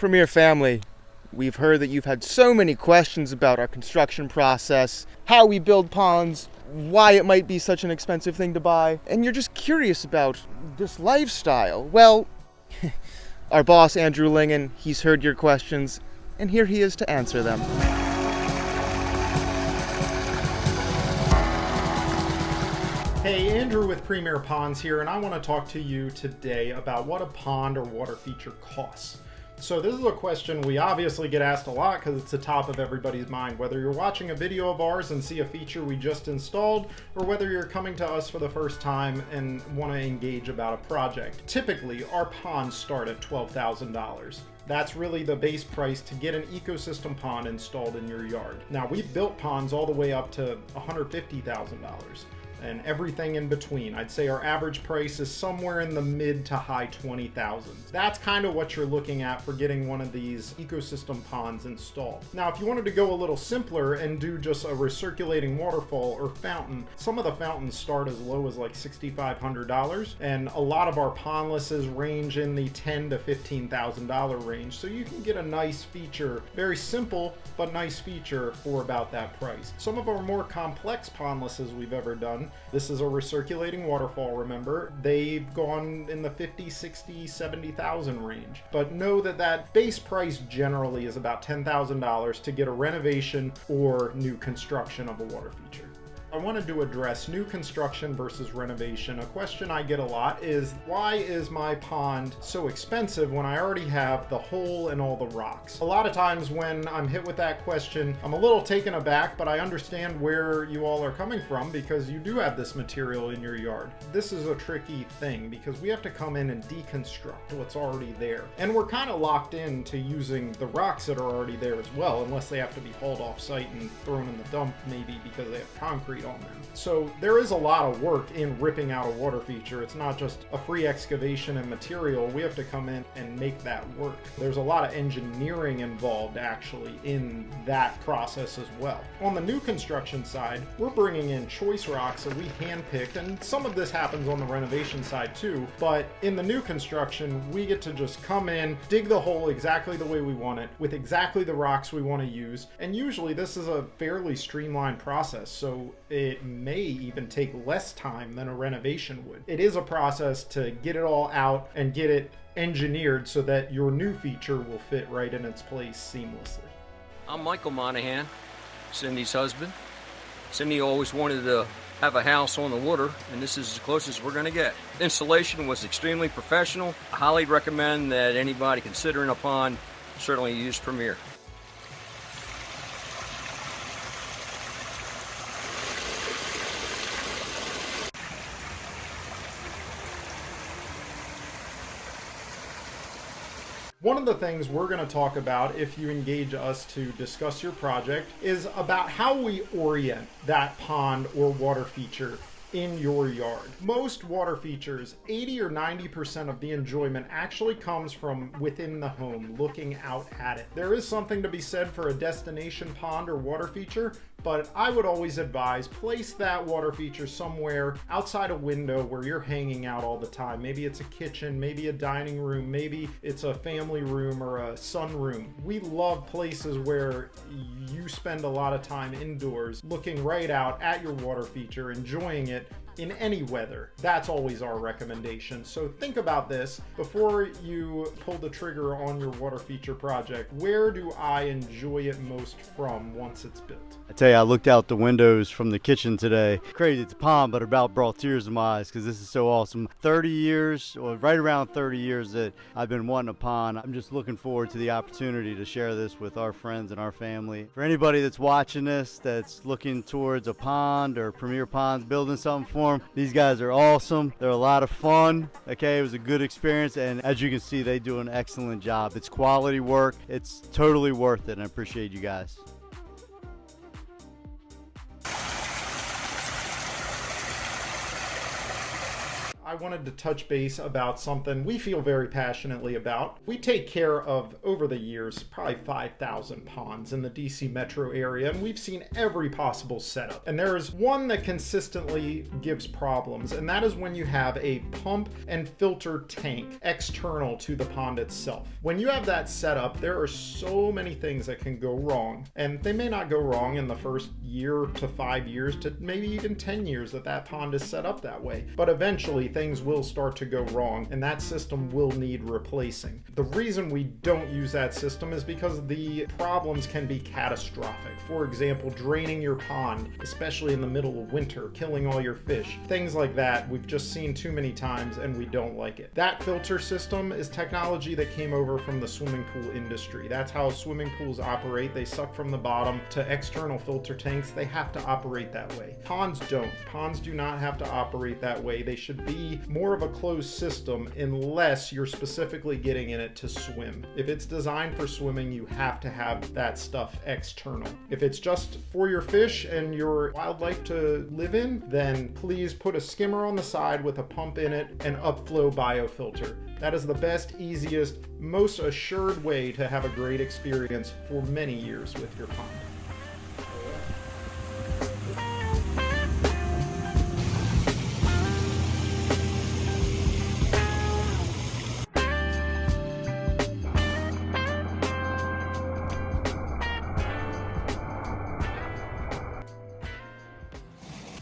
Premier family, we've heard that you've had so many questions about our construction process, how we build ponds, why it might be such an expensive thing to buy, and you're just curious about this lifestyle. Well, our boss, Andrew Lingen, he's heard your questions, and here he is to answer them. Hey, Andrew with Premier Ponds here, and I want to talk to you today about what a pond or water feature costs. So this is a question we obviously get asked a lot because it's the top of everybody's mind, whether you're watching a video of ours and see a feature we just installed, or whether you're coming to us for the first time and want to engage about a project. Typically, our ponds start at $12,000. That's really the base price to get an ecosystem pond installed in your yard. Now, we've built ponds all the way up to $150,000. And everything in between. I'd say our average price is somewhere in the mid to high 20,000s. That's kind of what you're looking at for getting one of these ecosystem ponds installed. Now, if you wanted to go a little simpler and do just a recirculating waterfall or fountain, some of the fountains start as low as like $6,500, and a lot of our pondlesses range in the $10,000 to $15,000 range. So you can get a nice feature, very simple but nice feature for about that price. Some of our more complex pondlesses we've ever done, this is a recirculating waterfall, remember, they've gone in the 50, 60, 70,000 range. But know that that base price generally is about $10,000 to get a renovation or new construction of a water feature. I wanted to address new construction versus renovation. A question I get a lot is, why is my pond so expensive when I already have the hole and all the rocks? A lot of times when I'm hit with that question, I'm a little taken aback, but I understand where you all are coming from because you do have this material in your yard. This is a tricky thing because we have to come in and deconstruct what's already there. And we're kind of locked into using the rocks that are already there as well, unless they have to be hauled off site and thrown in the dump maybe because they have concrete on them. So there is a lot of work in ripping out a water feature. It's not just a free excavation and material. We have to come in and make that work. There's a lot of engineering involved actually in that process as well. On the new construction side, we're bringing in choice rocks that we handpicked, and some of this happens on the renovation side too, but in the new construction, we get to just come in, dig the hole exactly the way we want it, with exactly the rocks we want to use, and usually this is a fairly streamlined process, so it may even take less time than a renovation would. It is a process to get it all out and get it engineered so that your new feature will fit right in its place seamlessly. I'm Michael Monahan, Cindy's husband. Cindy always wanted to have a house on the water, and this is as close as we're going to get. Installation was extremely professional. I highly recommend that anybody considering a pond certainly use Premier. One of the things we're going to talk about if you engage us to discuss your project is about how we orient that pond or water feature in your yard. Most water features, 80 or 90% of the enjoyment actually comes from within the home, looking out at it. There is something to be said for a destination pond or water feature, but I would always advise place that water feature somewhere outside a window where you're hanging out all the time. Maybe it's a kitchen, maybe a dining room, maybe it's a family room or a sunroom. We love places where you spend a lot of time indoors looking right out at your water feature, enjoying it in any weather. That's always our recommendation. So think about this before you pull the trigger on your water feature project. Where do I enjoy it most from once it's built? I tell you, I looked out the windows from the kitchen today. Crazy, it's a pond, but it about brought tears to my eyes because this is so awesome. 30 years, or right around 30 years that I've been wanting a pond. I'm just looking forward to the opportunity to share this with our friends and our family. For anybody that's watching this, that's looking towards a pond or Premier Ponds, building something for them, these guys are awesome. They're a lot of fun. Okay, it was a good experience, and as you can see, they do an excellent job. It's quality work. It's totally worth it, and I appreciate you guys. I I wanted to touch base about something we feel very passionately about. We take care of, over the years, probably 5,000 ponds in the DC metro area, and we've seen every possible setup. And there is one that consistently gives problems, and that is when you have a pump and filter tank external to the pond itself. When you have that set up, there are so many things that can go wrong, and they may not go wrong in the first year to 5 years to maybe even 10 years that pond is set up that way. But eventually things will start to go wrong, and that system will need replacing. The reason we don't use that system is because the problems can be catastrophic. For example, draining your pond, especially in the middle of winter, killing all your fish. Things like that we've just seen too many times, and we don't like it. That filter system is technology that came over from the swimming pool industry. That's how swimming pools operate. They suck from the bottom to external filter tanks. They have to operate that way. Ponds don't. Ponds do not have to operate that way. They should be more of a closed system unless you're specifically getting in it to swim. If it's designed for swimming, you have to have that stuff external. If it's just for your fish and your wildlife to live in, then please put a skimmer on the side with a pump in it and upflow biofilter. That is the best, easiest, most assured way to have a great experience for many years with your pond.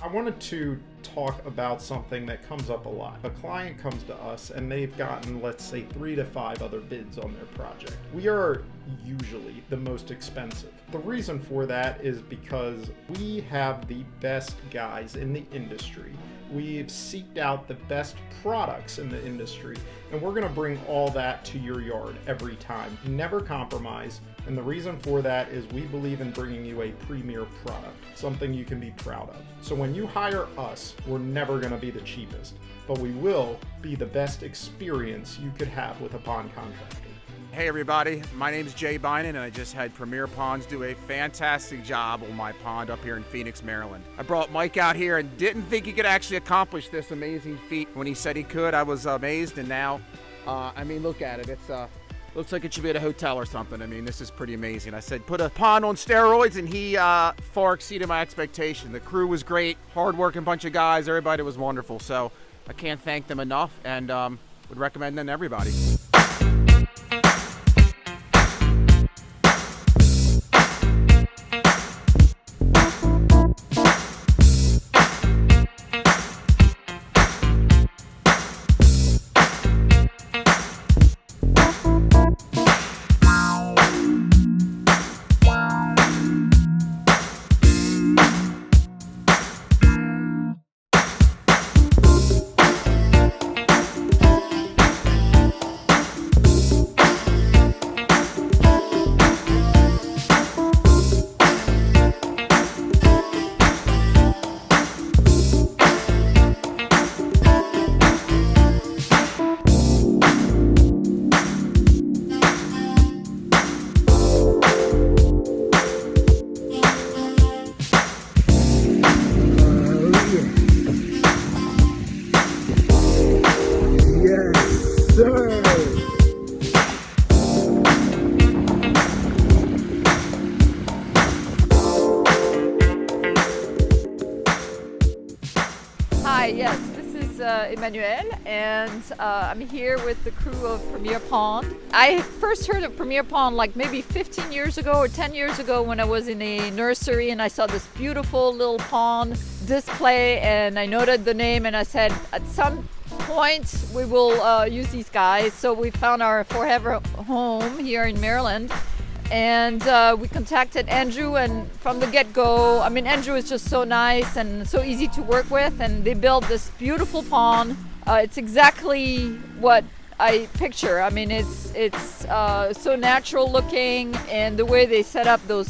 I wanted to talk about something that comes up a lot. A client comes to us and they've gotten, let's say, 3 to 5 other bids on their project. We are usually the most expensive. The reason for that is because we have the best guys in the industry. We've seeked out the best products in the industry, and we're going to bring all that to your yard every time. Never compromise. And the reason for that is we believe in bringing you a premier product, something you can be proud of. So when you hire us, we're never going to be the cheapest, but we will be the best experience you could have with a pond contractor. Hey everybody, my name is Jay Bynan, and I just had Premier Ponds do a fantastic job on my pond up here in Phoenix, Maryland. I brought Mike out here and didn't think he could actually accomplish this amazing feat. When he said he could, I was amazed, and now, look at it. It's looks like it should be at a hotel or something. I mean, this is pretty amazing. I said, put a pond on steroids, and he far exceeded my expectation. The crew was great, hard-working bunch of guys. Everybody was wonderful, so I can't thank them enough, and would recommend them to everybody. Hi, yes, this is Emmanuel, and I'm here with the crew of Premier Pond. I first heard of Premier Pond like maybe 15 years ago or 10 years ago when I was in a nursery and I saw this beautiful little pond display, and I noted the name and I said at some point we will use these guys. So we found our forever home here in Maryland. And we contacted Andrew, and from the get-go, I mean, Andrew is just so nice and so easy to work with, and they built this beautiful pond. It's exactly what I picture. I mean, it's so natural looking, and the way they set up those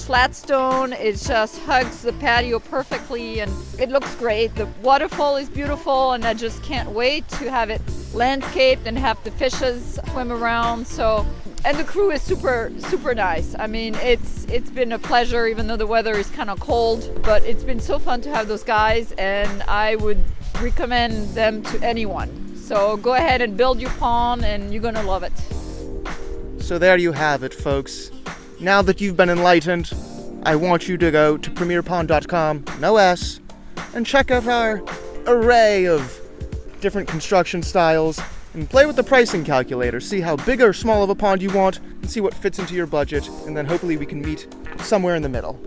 flat stone, it just hugs the patio perfectly, and it looks great. The waterfall is beautiful, and I just can't wait to have it landscaped and have the fishes swim around. And the crew is super, super nice. I mean, it's been a pleasure, even though the weather is kind of cold, but it's been so fun to have those guys, and I would recommend them to anyone. So go ahead and build your pond and you're gonna love it. So there you have it, folks. Now that you've been enlightened, I want you to go to premierpond.com, no S, and check out our array of different construction styles and play with the pricing calculator. See how big or small of a pond you want and see what fits into your budget, and then hopefully we can meet somewhere in the middle.